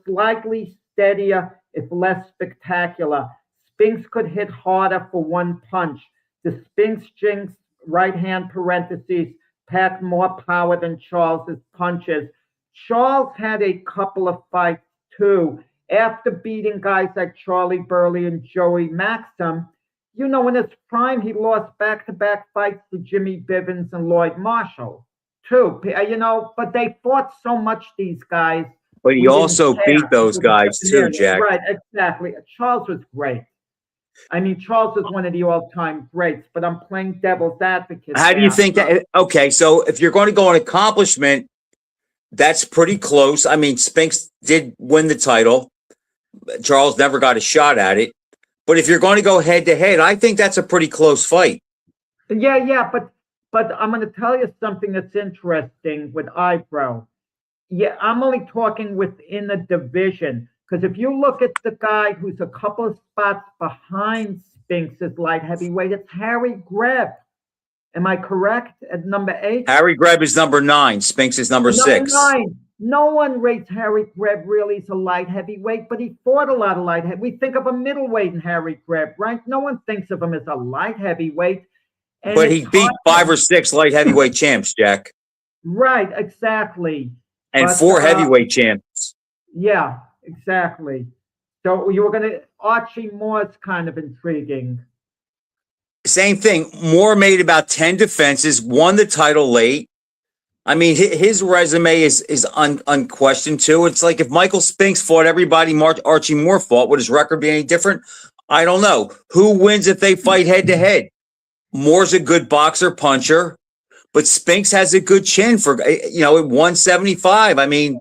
slightly steadier, if less spectacular. Spinks could hit harder for one punch. The Spinks jinx, right hand parentheses, packed more power than Charles's punches. Charles had a couple of fights too. After beating guys like Charlie Burley and Joey Maxim, in his prime, he lost back-to-back fights to Jimmy Bivens and Lloyd Marshall, too. But they fought so much, these guys. But he also beat those guys, too, Jack. Right, exactly. Charles was great. I mean, Charles is one of the all-time greats, but I'm playing devil's advocate. How do you think that? Okay, so if you're going to go on accomplishment, that's pretty close. I mean, Spinks did win the title. Charles never got a shot at it. But if you're going to go head to head, I think that's a pretty close fight. Yeah, but I'm going to tell you something that's interesting with IBRO. Yeah, I'm only talking within the division, because if you look at the guy who's a couple of spots behind Spinks as light heavyweight, it's Harry Greb. Am I correct? At number 8? Harry Greb is number 9. Spinks is number 6. 9. No one rates Harry Greb really as a light heavyweight, but he fought a lot of light heavyweight. We think of a middleweight in Harry Greb, right? No one thinks of him as a light heavyweight. And But he beat 5 or 6 light heavyweight champs, Jack. Right, exactly. And But, 4 heavyweight champs. Yeah, exactly. So you were going to, Archie Moore's kind of intriguing. Same thing. Moore made about 10 defenses, won the title late. I mean, his resume is unquestioned too. It's like if Michael Spinks fought everybody Archie Moore fought, would his record be any different? I don't know. Who wins if they fight head to head? Moore's a good boxer, puncher, but Spinks has a good chin for, at 175. I mean,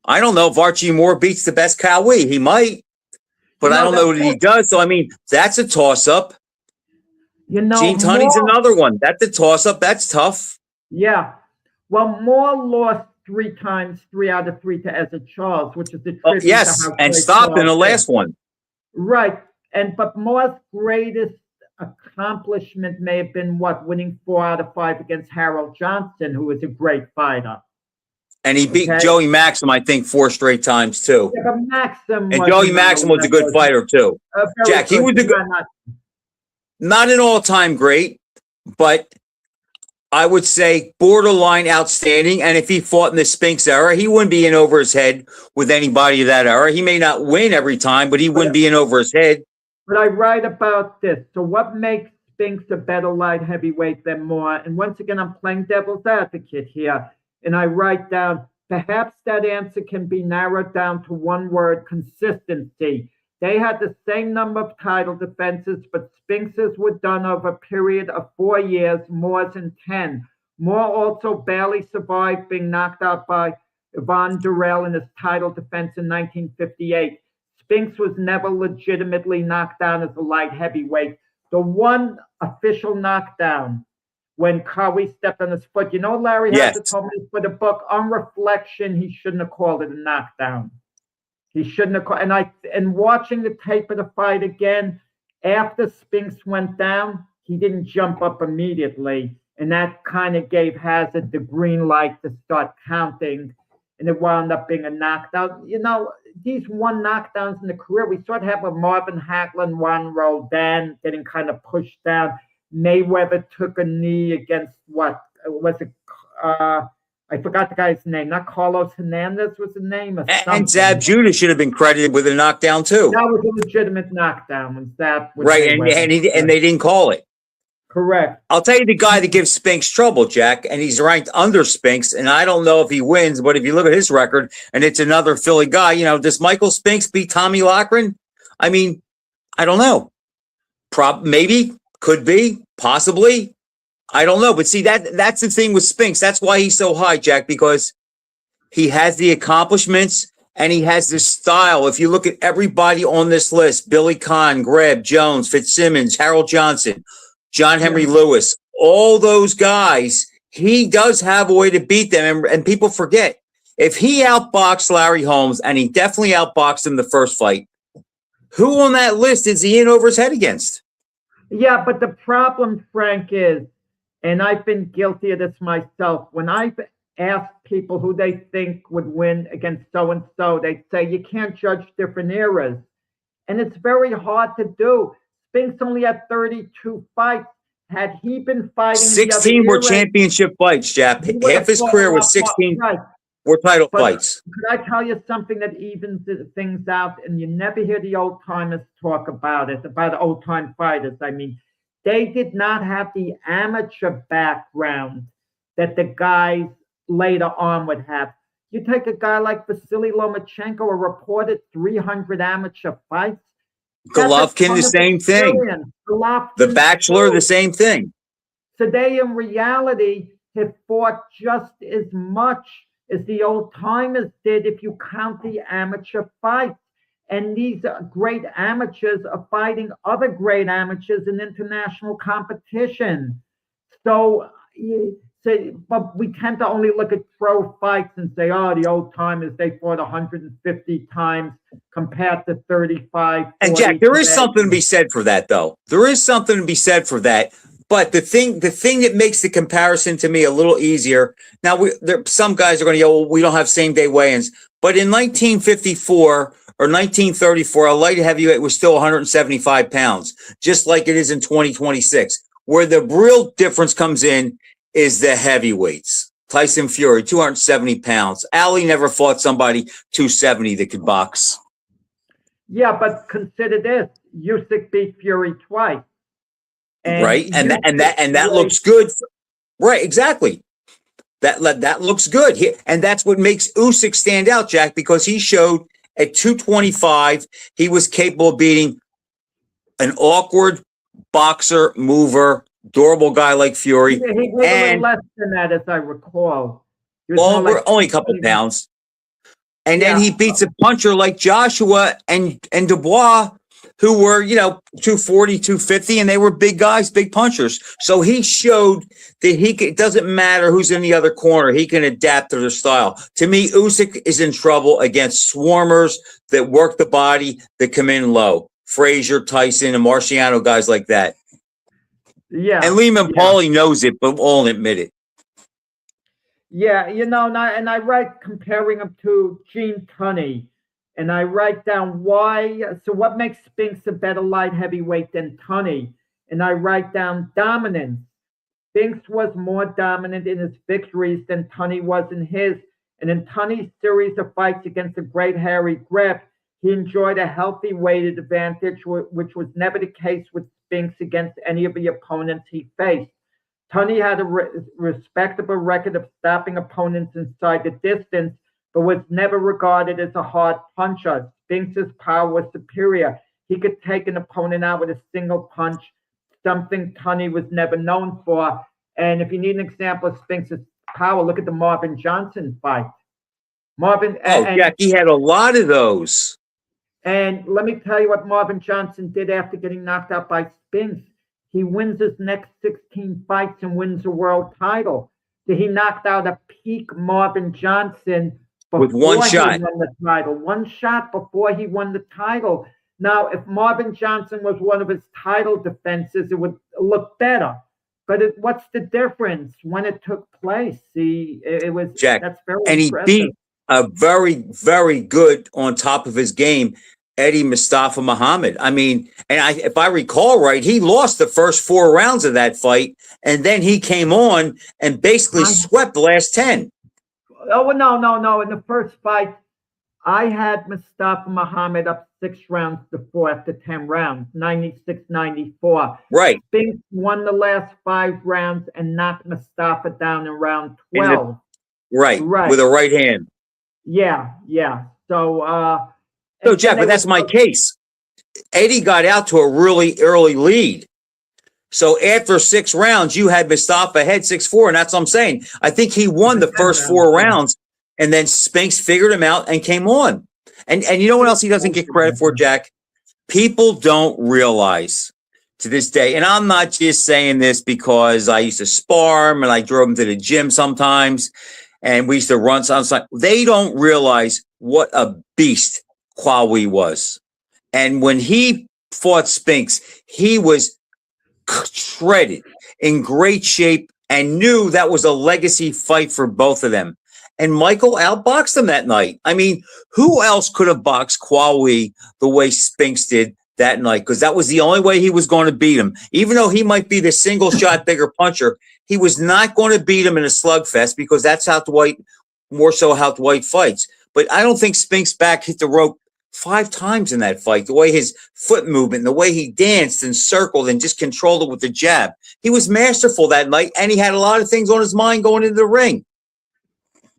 I don't know if Archie Moore beats the best Cowie. He might, but I don't know that he does. So, I mean, that's a toss-up. Gene Tunney's another one. That's a toss-up. That's tough. Yeah. Well, Moore lost 3 times, 3 out of 3 to Ezra Charles, which is the tribute yes, to how and great stopped in the Charles last is. one. Right. But Moore's greatest accomplishment may have been winning 4 out of 5 against Harold Johnson, who was a great fighter. And he beat Joey Maxim, I think, 4 straight times too. Yeah, but Maxim and Joey Maxim was a good fighter too. Jack, he was a good, not an all-time great, but I would say borderline outstanding. And if he fought in the Spinks era, he wouldn't be in over his head with anybody of that era. He may not win every time, but he wouldn't be in over his head. But I write about this. So what makes Spinks a better light heavyweight than Moore? And once again, I'm playing devil's advocate here. And I write down, perhaps that answer can be narrowed down to one word: consistency. They had the same number of title defenses, but Spinks's were done over a period of 4 years, Moore's in 10. Moore also barely survived being knocked out by Yvonne Durrell in his title defense in 1958. Spinks was never legitimately knocked down as a light heavyweight. The one official knockdown when Cowie stepped on his foot, Larry Hazzard told me for the book, on reflection, he shouldn't have called it a knockdown. He shouldn't have called, and watching the tape of the fight again, after Spinks went down, he didn't jump up immediately. And that kind of gave Hazzard the green light to start counting. And it wound up being a knockdown. These one knockdowns in the career, we sort of have a Marvin Hagler, Juan Roldan getting kind of pushed down. Mayweather took a knee against I forgot the guy's name. Not Carlos Hernandez was the name. And Zab Judah should have been credited with a knockdown too. That was a legitimate knockdown. Right, and they didn't call it. Correct. I'll tell you the guy that gives Spinks trouble, Jack, and he's ranked under Spinks, and I don't know if he wins, but if you look at his record, and it's another Philly guy, does Michael Spinks beat Tommy Loughran? I mean, I don't know. Maybe, could be, possibly. I don't know, but see, that's the thing with Spinks. That's why he's so high, Jack, because he has the accomplishments and he has the style. If you look at everybody on this list, Billy Conn, Greb, Jones, Fitzsimmons, Harold Johnson, John Henry Lewis, all those guys, he does have a way to beat them. And people forget, if he outboxed Larry Holmes, and he definitely outboxed him the first fight, who on that list is he in over his head against? Yeah, but the problem, Frank, is, and I've been guilty of this myself, when I've asked people who they think would win against so-and-so, they say you can't judge different eras. And it's very hard to do. Spinks only had 32 fights. Had he been fighting 16 were championship fights, Jack. Half his career was 16 were title fights. Could I tell you something that evens things out? And you never hear the old timers talk about it, about old time fighters. I mean, they did not have the amateur background that the guys later on would have. You take a guy like Vasily Lomachenko, who reported 300 amateur fights. Golovkin, the same thing. The Bachelor, the same thing. So they, in reality, have fought just as much as the old timers did if you count the amateur fights. And these great amateurs are fighting other great amateurs in international competition. So, but we tend to only look at pro fights and say, oh, the old timers, they fought 150 times compared to 35. And Jack, there is something to be said for that, though. There is something to be said for that. But the thing that makes the comparison to me a little easier. Now, some guys are going to go, well, we don't have same day weigh-ins. But in 1954 or 1934, a light heavyweight was still 175 pounds, just like it is in 2026. Where the real difference comes in is the heavyweights. Tyson Fury, 270 pounds. Ali never fought somebody 270 that could box. Yeah, but consider this: Usyk beat Fury twice. Right, and that looks good. Right, exactly. That looks good, and that's what makes Usyk stand out, Jack, because he showed at 225 he was capable of beating an awkward boxer, mover, durable guy like Fury. He was a little less than that, as I recall. Well, we're only a couple of pounds. And then he beats a puncher like Joshua and Dubois, who were, 240, 250, and they were big guys, big punchers. So he showed that it doesn't matter who's in the other corner. He can adapt to their style. To me, Usyk is in trouble against swarmers that work the body, that come in low. Frazier, Tyson, and Marciano, guys like that. Yeah. And Lehman Paulie knows it, but won't admit it. Yeah, and I write comparing him to Gene Tunney, and I write down what makes Spinks a better light heavyweight than Tunney, and I write down dominance. Spinks was more dominant in his victories than Tunney was in his, and in Tunney's series of fights against the great Harry Grip, he enjoyed a healthy weighted advantage, which was never the case with Spinks against any of the opponents he faced. Tunney had a respectable record of stopping opponents inside the distance, but was never regarded as a hard puncher. Spinks' power was superior. He could take an opponent out with a single punch, something Tunney was never known for. And if you need an example of Spinks' power, look at the Marvin Johnson fight. Jack, he had a lot of those. And let me tell you what Marvin Johnson did after getting knocked out by Spinks. He wins his next 16 fights and wins a world title. He knocked out a peak Marvin Johnson with one shot. He won the title. One shot before he won the title. Now, if Marvin Johnson was one of his title defenses, it would look better. But what's the difference when it took place? See, it was Jack, that's very and impressive. He beat a very, very good on top of his game Eddie Mustafa Muhammad. I mean, and if I recall right, he lost the first 4 rounds of that fight, and then he came on and basically swept the last 10. Oh, no. In the first fight, I had Mustafa Muhammad up 6 rounds to 4 after 10 rounds, 96-94. Right. Spinks won the last 5 rounds and knocked Mustafa down in round 12. Right. With a right hand. Yeah. So, Jack, but that's my case. Eddie got out to a really early lead. So after 6 rounds, you had Mustafa ahead 6-4, and that's what I'm saying. I think he won the first 4 rounds, and then Spinks figured him out and came on. And you know what else he doesn't get credit for, Jack? People don't realize to this day, and I'm not just saying this because I used to spar him and I drove him to the gym sometimes, and we used to run sometimes. They don't realize what a beast Qawi was. And when he fought Spinks, he was shredded, in great shape, and knew that was a legacy fight for both of them. And Michael outboxed him that night. I mean, who else could have boxed Qawi the way Spinks did that night? Because that was the only way he was going to beat him. Even though he might be the single shot bigger puncher, he was not going to beat him in a slugfest, because that's how Dwight fights. But I don't think Spinks' back hit the rope 5 times in that fight. The way his foot movement, the way he danced and circled and just controlled it with the jab. He was masterful that night, and he had a lot of things on his mind going into the ring.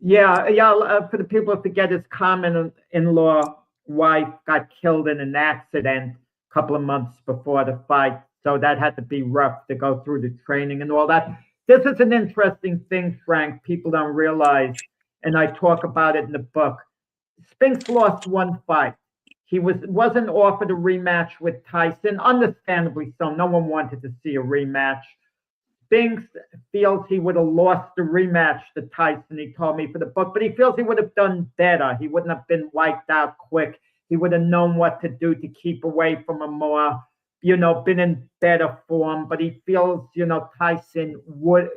Yeah. For the people who forget, his common-in-law wife got killed in an accident a couple of months before the fight. So that had to be rough to go through the training and all that. This is an interesting thing, Frank. People don't realize, and I talk about it in the book. Spinks lost 1 fight. He wasn't offered a rematch with Tyson, understandably so. No one wanted to see a rematch. Spinks feels he would have lost the rematch to Tyson, he told me for the book, but he feels he would have done better. He wouldn't have been wiped out quick. He would have known what to do to keep away from a more been in better form, but he feels, Tyson would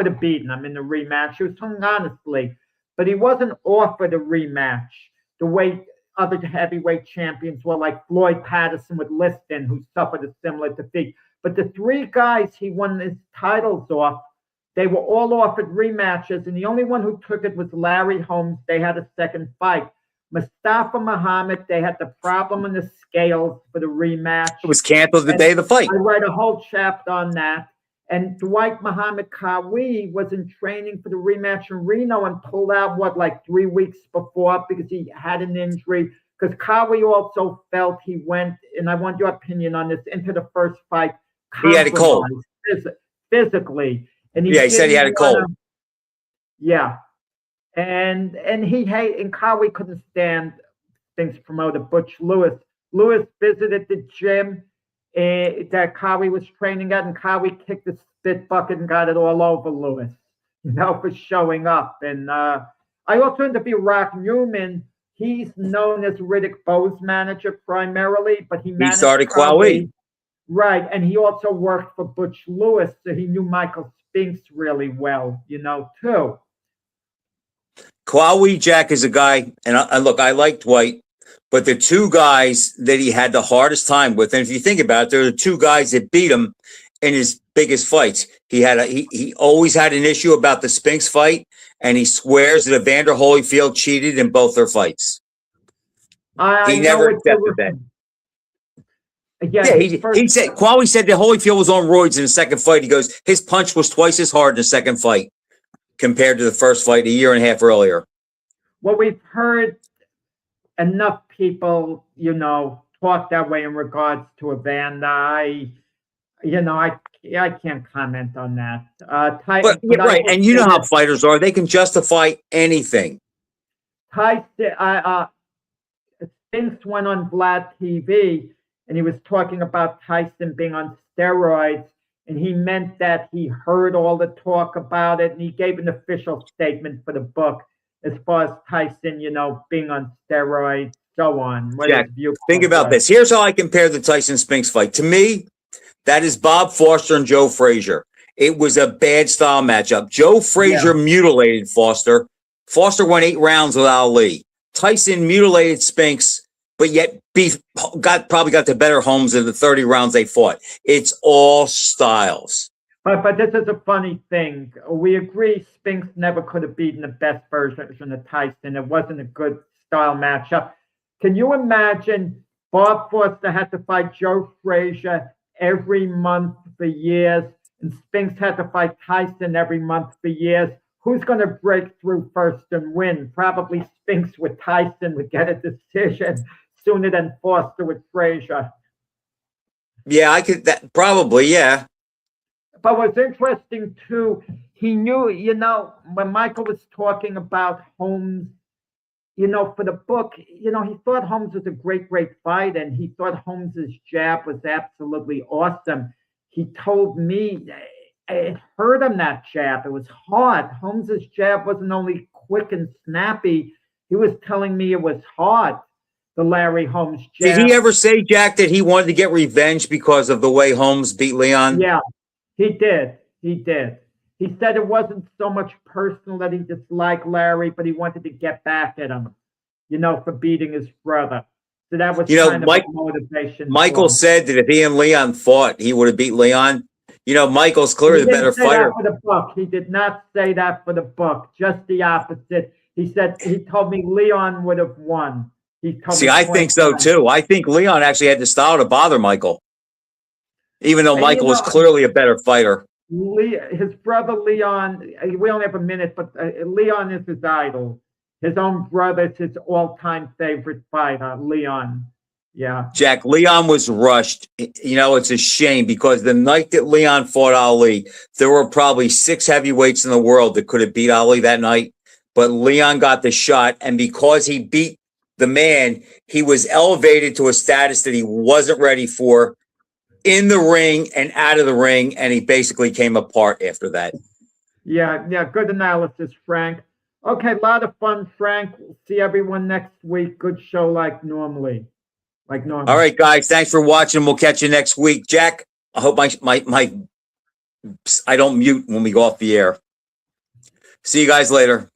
have beaten him in the rematch. He was telling honestly, but he wasn't offered a rematch the way other heavyweight champions were, like Floyd Patterson with Liston, who suffered a similar defeat. But the three guys he won his titles off, they were all offered rematches, and the only one who took it was Larry Holmes. They had a second fight. Mustafa Muhammad, they had the problem in the scales for the rematch. It was canceled the day of the fight. I write a whole chapter on that. And Dwight Muhammad Qawi was in training for the rematch in Reno and pulled out, like 3 weeks before because he had an injury. Because Qawi also felt he went, and I want your opinion on this, into the first fight. He had a cold. Physically. And he said he had a cold. Yeah. And Qawi couldn't stand things promoted. Butch Lewis. Lewis visited the gym that Qawi was training at, and Qawi kicked the spit bucket and got it all over Lewis, for showing up. And I also interviewed Rock Newman. He's known as Riddick Bowe's manager primarily, but he started Qawi. Right, and he also worked for Butch Lewis, so he knew Michael Spinks really well, too. Qawi, Jack, is a guy, and look, I like Dwight, but the two guys that he had the hardest time with, and if you think about it, they're the two guys that beat him in his biggest fights. He always had an issue about the Spinks fight, and he swears that Evander Holyfield cheated in both their fights. He never accepted that. Yeah, he said Qawi said that Holyfield was on roids in the second fight. He goes, his punch was twice as hard in the second fight compared to the first fight a year and a half earlier. Well, we've heard enough people, talk that way in regards to Evander. I can't comment on that. Right, and you know how fighters are; they can justify anything. Tyson, Spinks went on Vlad TV, and he was talking about Tyson being on steroids, and he meant that he heard all the talk about it, and he gave an official statement for the book as far as Tyson, being on steroids, so on. Jack, think about this. Here's how I compare the Tyson-Spinks fight. To me, that is Bob Foster and Joe Frazier. It was a bad style matchup. Joe Frazier mutilated Foster. Foster went 8 rounds with Ali. Tyson mutilated Spinks, but yet probably got the better Holmes in the 30 rounds they fought. It's all styles. But this is a funny thing. We agree Spinks never could have beaten the best version of Tyson. It wasn't a good style matchup. Can you imagine Bob Foster had to fight Joe Frazier every month for years, and Spinks had to fight Tyson every month for years? Who's going to break through first and win? Probably Spinks with Tyson would get a decision sooner than Foster with Frazier. Yeah, probably, yeah. But what's interesting, too, he knew, when Michael was talking about Holmes, for the book, he thought Holmes was a great, great fighter, and he thought Holmes's jab was absolutely awesome. He told me it hurt him, that jab. It was hard. Holmes's jab wasn't only quick and snappy. He was telling me it was hard, the Larry Holmes jab. Did he ever say, Jack, that he wanted to get revenge because of the way Holmes beat Leon? Yeah. He did. He said it wasn't so much personal that he disliked Larry, but he wanted to get back at him, for beating his brother. So that was kind of a motivation. Michael said that if he and Leon fought, he would have beat Leon. Michael's clearly the better fighter. For the book. He did not say that for the book. Just the opposite. He told me Leon would have won. I think so too. I think Leon actually had the style to bother Michael. Even though Michael was clearly a better fighter. His brother Leon, we only have a minute, but Leon is his idol. His own brother is his all-time favorite fighter, Leon. Yeah. Jack, Leon was rushed. It's a shame because the night that Leon fought Ali, there were probably 6 heavyweights in the world that could have beat Ali that night. But Leon got the shot, and because he beat the man, he was elevated to a status that he wasn't ready for. In the ring and out of the ring, and he basically came apart after that. Yeah, good analysis, Frank. Okay, a lot of fun, Frank. We'll see everyone next week. Good show like normally. like normal. All right, guys. Thanks for watching. We'll catch you next week. Jack, I hope my I don't mute when we go off the air. See you guys later.